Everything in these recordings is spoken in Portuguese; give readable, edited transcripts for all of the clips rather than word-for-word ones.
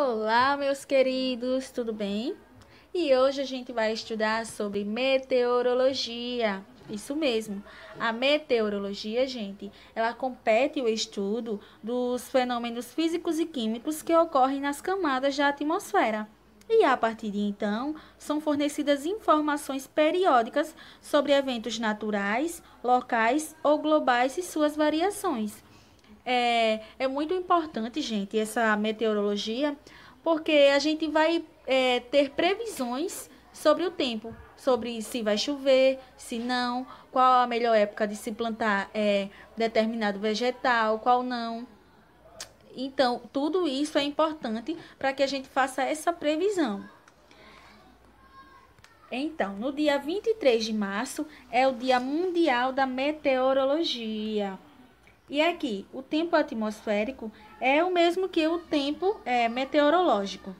Olá, meus queridos, tudo bem? E hoje a gente vai estudar sobre meteorologia. Isso mesmo. A meteorologia, gente, ela compete o estudo dos fenômenos físicos e químicos que ocorrem nas camadas da atmosfera. E a partir de então, são fornecidas informações periódicas sobre eventos naturais, locais ou globais e suas variações. É muito importante, gente, essa meteorologia, porque a gente vai ter previsões sobre o tempo, sobre se vai chover, se não, qual a melhor época de se plantar determinado vegetal, qual não. Então, tudo isso é importante para que a gente faça essa previsão. Então, no dia 23 de março é o Dia Mundial da Meteorologia. E aqui, o tempo atmosférico é o mesmo que o tempo meteorológico.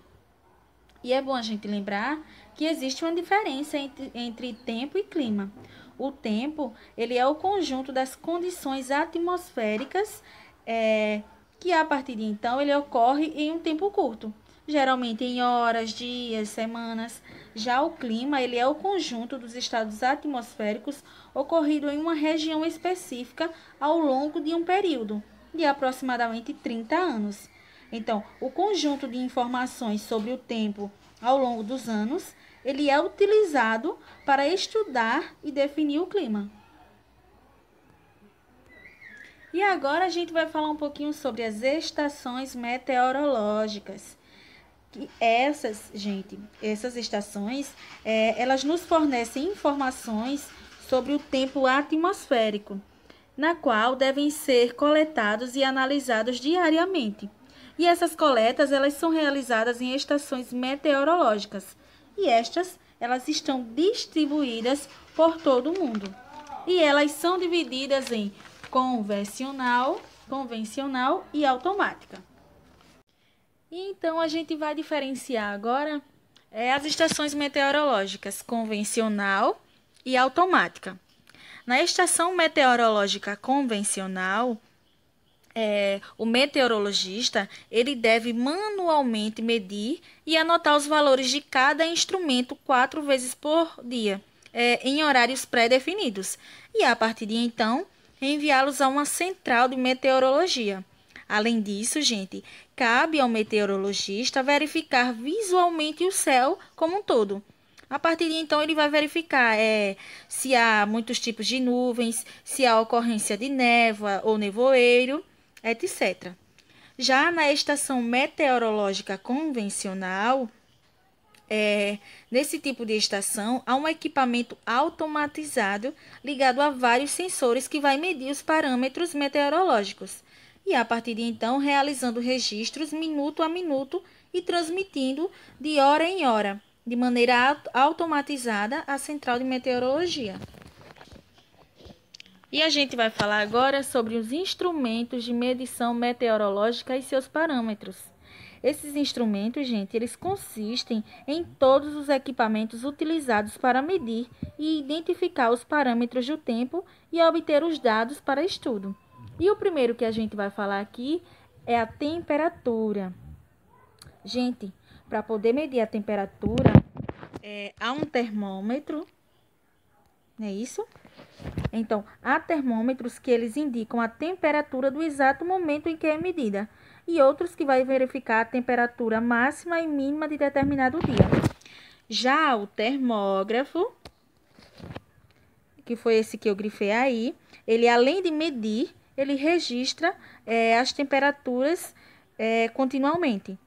E é bom a gente lembrar que existe uma diferença entre tempo e clima. O tempo, ele é o conjunto das condições atmosféricas que a partir de então ele ocorre em um tempo curto, geralmente em horas, dias, semanas. Já o clima, ele é o conjunto dos estados atmosféricos ocorrido em uma região específica ao longo de um período de aproximadamente 30 anos. Então, o conjunto de informações sobre o tempo ao longo dos anos, ele é utilizado para estudar e definir o clima. E agora a gente vai falar um pouquinho sobre as estações meteorológicas. Essas estações, elas nos fornecem informações sobre o tempo atmosférico, na qual devem ser coletados e analisados diariamente. E essas coletas, elas são realizadas em estações meteorológicas. E elas estão distribuídas por todo o mundo. E elas são divididas em convencional e automática. E então a gente vai diferenciar agora as estações meteorológicas convencional e automática. Na estação meteorológica convencional, o meteorologista ele deve manualmente medir e anotar os valores de cada instrumento 4 vezes por dia, em horários pré-definidos, e a partir de então enviá-los a uma central de meteorologia. Além disso, gente, cabe ao meteorologista verificar visualmente o céu como um todo. A partir de então, ele vai verificar se há muitos tipos de nuvens, se há ocorrência de névoa ou nevoeiro, etc. Já na estação meteorológica convencional, nesse tipo de estação, há um equipamento automatizado ligado a vários sensores que vai medir os parâmetros meteorológicos. E a partir de então, realizando registros minuto a minuto e transmitindo de hora em hora, de maneira automatizada, à central de meteorologia. E a gente vai falar agora sobre os instrumentos de medição meteorológica e seus parâmetros. Esses instrumentos, gente, eles consistem em todos os equipamentos utilizados para medir e identificar os parâmetros do tempo e obter os dados para estudo. E o primeiro que a gente vai falar aqui é a temperatura. Gente, para poder medir a temperatura, há um termômetro, não é isso? Então, há termômetros que eles indicam a temperatura do exato momento em que é medida, e outros que vai verificar a temperatura máxima e mínima de determinado dia. Já o termógrafo, que foi esse que eu grifei aí, ele além de medir, ele registra as temperaturas continuamente.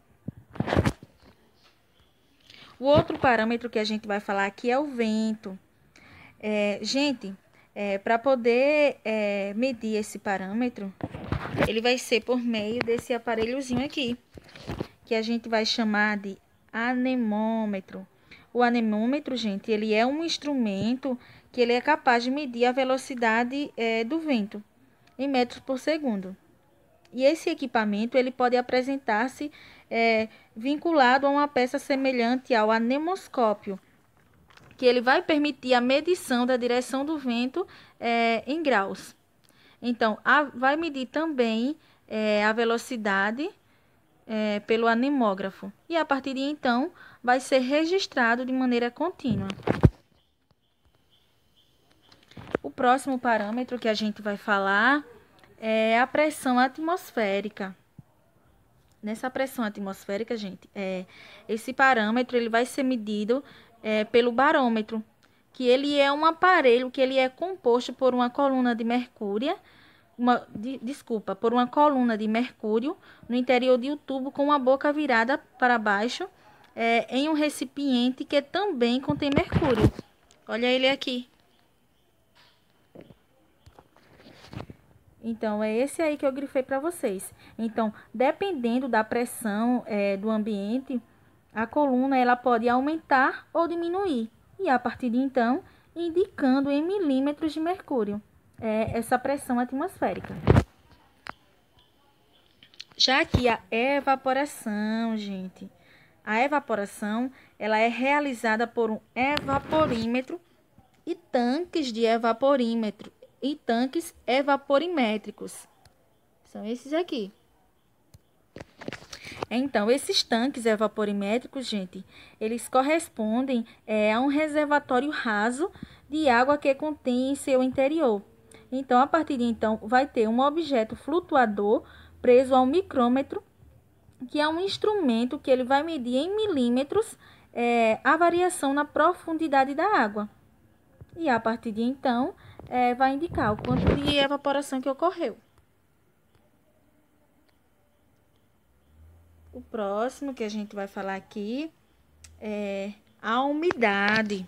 O outro parâmetro que a gente vai falar aqui é o vento. Para poder medir esse parâmetro, ele vai ser por meio desse aparelhozinho aqui, que a gente vai chamar de anemômetro. O anemômetro, gente, ele é um instrumento que ele é capaz de medir a velocidade do vento em metros por segundo. E esse equipamento ele pode apresentar-se vinculado a uma peça semelhante ao anemoscópio, que ele vai permitir a medição da direção do vento em graus. Então, vai medir também a velocidade pelo anemógrafo. E a partir de então, vai ser registrado de maneira contínua. O próximo parâmetro que a gente vai falar é a pressão atmosférica. Nessa pressão atmosférica, gente, esse parâmetro ele vai ser medido pelo barômetro, que ele é um aparelho que ele é composto por uma coluna de mercúrio, por uma coluna de mercúrio no interior de um tubo com uma boca virada para baixo, em um recipiente que também contém mercúrio. Olha ele aqui. Então, é esse aí que eu grifei para vocês. Então, dependendo da pressão do ambiente, a coluna ela pode aumentar ou diminuir. E a partir de então, indicando em milímetros de mercúrio essa pressão atmosférica. Já que a evaporação, gente, a evaporação ela é realizada por um evaporímetro e tanques de evaporímetro e tanques evaporimétricos. São esses aqui. Então, esses tanques evaporimétricos, gente, eles correspondem a um reservatório raso de água que contém em seu interior. Então, a partir de então, vai ter um objeto flutuador preso ao micrômetro, que é um instrumento que ele vai medir em milímetros a variação na profundidade da água. E a partir de então, vai indicar o quanto de evaporação que ocorreu. O próximo que a gente vai falar aqui é a umidade,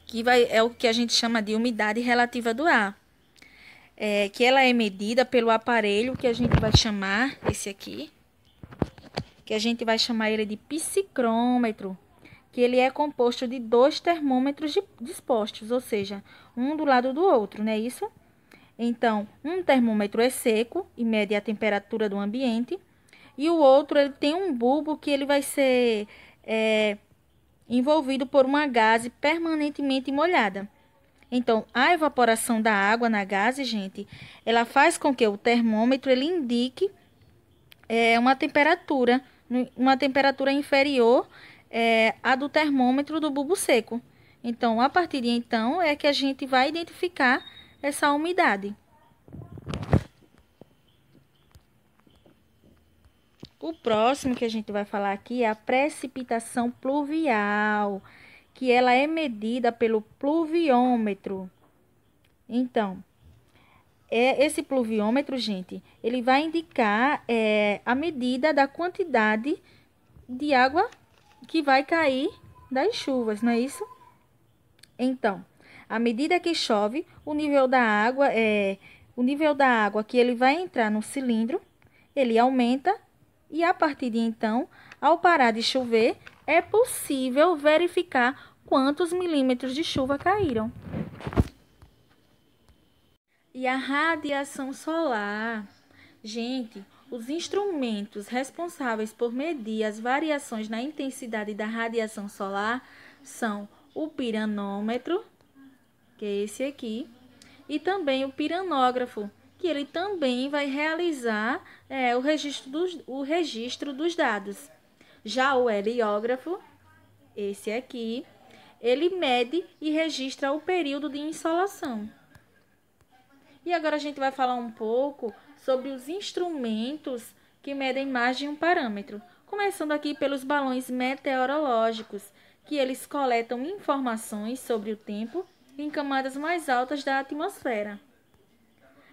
que é o que a gente chama de umidade relativa do ar. Que ela é medida pelo aparelho que a gente vai chamar, esse aqui, que a gente vai chamar ele de psicrômetro, que ele é composto de 2 termômetros dispostos, ou seja, um do lado do outro, não é isso? Então, um termômetro é seco e mede a temperatura do ambiente, e o outro ele tem um bulbo que ele vai ser envolvido por uma gaze permanentemente molhada. Então, a evaporação da água na gaze, gente, ela faz com que o termômetro ele indique uma temperatura inferior à do termômetro do bulbo seco. Então, a partir de então, é que a gente vai identificar essa umidade. O próximo que a gente vai falar aqui é a precipitação pluvial, que ela é medida pelo pluviômetro. Então, esse pluviômetro, gente, ele vai indicar a medida da quantidade de água que vai cair das chuvas, não é isso? Então, à medida que chove, o nível da água que ele vai entrar no cilindro, ele aumenta e a partir de então, ao parar de chover, é possível verificar quantos milímetros de chuva caíram. E a radiação solar. Gente, os instrumentos responsáveis por medir as variações na intensidade da radiação solar são o piranômetro, que é esse aqui, e também o piranógrafo, que ele também vai realizar o registro dos dados. Já o heliógrafo, esse aqui, ele mede e registra o período de insolação. E agora a gente vai falar um pouco sobre os instrumentos que medem mais de um parâmetro. Começando aqui pelos balões meteorológicos, que eles coletam informações sobre o tempo em camadas mais altas da atmosfera.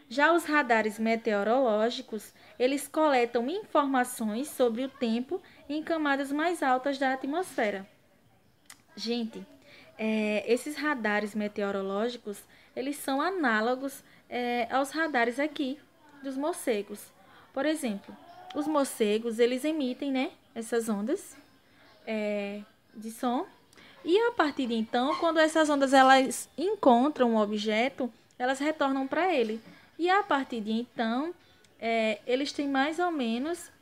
Já os radares meteorológicos, eles coletam informações sobre o tempo em camadas mais altas da atmosfera. Gente, esses radares meteorológicos, eles são análogos aos radares aqui dos morcegos. Por exemplo, os morcegos, eles emitem, né, essas ondas de som. E a partir de então, quando essas ondas elas encontram um objeto, elas retornam para ele. E a partir de então, eles têm mais ou menos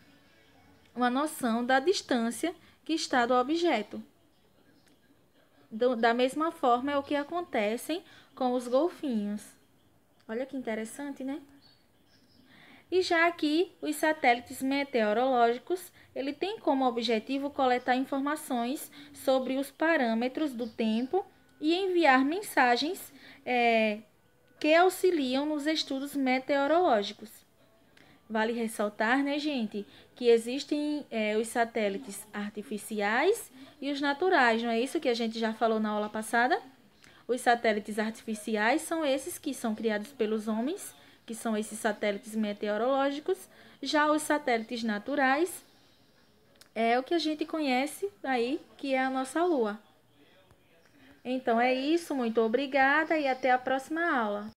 uma noção da distância que está do objeto. Da mesma forma é o que acontece com os golfinhos. Olha que interessante, né? E já aqui, os satélites meteorológicos, ele tem como objetivo coletar informações sobre os parâmetros do tempo e enviar mensagens que auxiliam nos estudos meteorológicos. Vale ressaltar, né, gente, que existem os satélites artificiais e os naturais, não é isso que a gente já falou na aula passada? Os satélites artificiais são esses que são criados pelos homens, que são esses satélites meteorológicos. Já os satélites naturais é o que a gente conhece aí, que é a nossa Lua. Então é isso, muito obrigada e até a próxima aula.